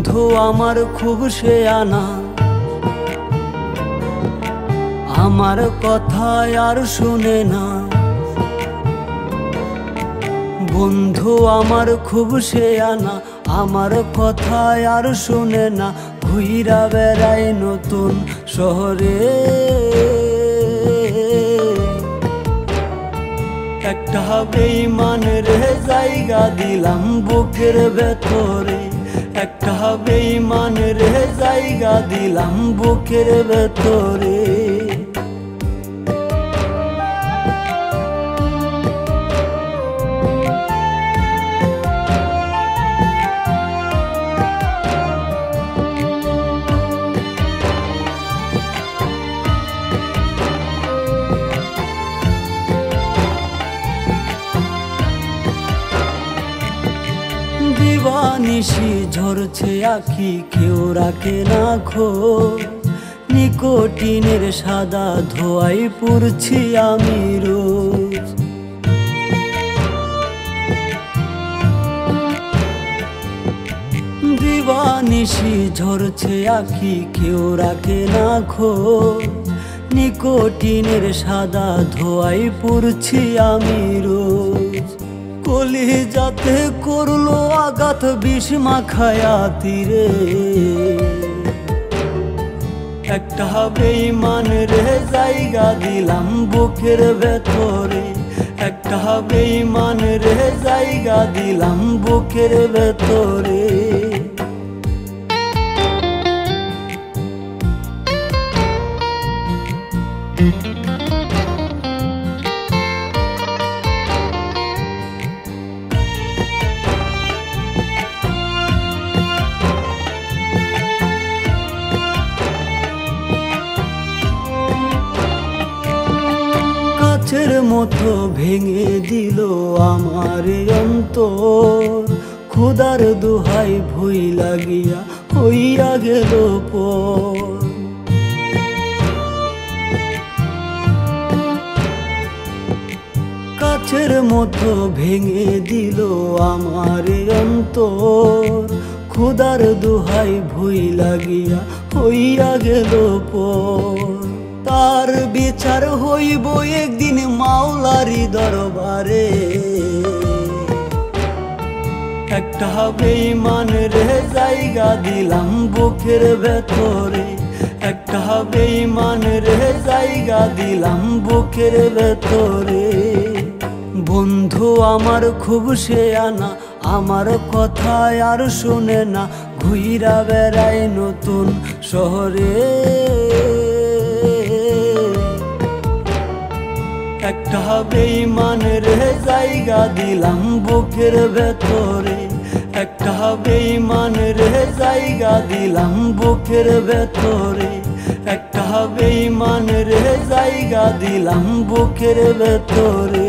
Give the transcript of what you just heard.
বন্ধু আমার খুব শেয়ানা, আমার কথা আর শুনে না। বন্ধু আমার খুব শেয়ানা, আমার কথা আর শুনে না। ঘুইরা বেড়াই নতুন শহরে, একটা বেঈমানের জায়গা দিলাম বুকের ভেতরে, একটা বেঈমানের জায়গা দিলাম বুকের ভেতরে। দিবানিশি ঝরছে আখি, কেউ রাখে না খোঁজ। নিকোটিনের সাদা ধোঁয়ায় পুড়ছি আমি রোজ। দিবানিশি ঝরছে আখি, কেউ রাখে না খোঁজ। নিকোটিনের সাদা ধোঁয়ায় পুড়ছি আমি রোজ। কলিজাতে করলো আঘাত বিষ মাখায়া তীরে, একটা বেঈমানের জায়গা দিলাম বুকের ভেতরে, একটা বেঈমানের জায়গা দিলাম বুকের ভেতরে। কাচের মতো ভেঙে দিল আমার অন্তর, খোদার দোহাই ভুই লাগিয়া হইয়া গেল পর। কাচের মতো ভেঙে দিল আমার অন্তর, খোদার দোহাই ভুই লাগিয়া হইয়া গেল পর। তার বিচার হইব একদিন মাওলারি দরবারে, একটা বেঈমানের জায়গা দিলাম বুকের ভেতরে, একটা বেঈমানের জায়গা দিলাম বুকের ভেতরে। বন্ধু আমার খুব শেয়ানা, আমার কথা আর শুনে না। ঘুইরা বেড়াই নতুন শহরে, একটা বেঈমানের জায়গা দিলাম বুকের ভেতরে, একটা বেঈমানের জায়গা দিলাম বুকের ভেতরে, একটা বেঈমানের জায়গা দিলাম বুকের ভেতরে।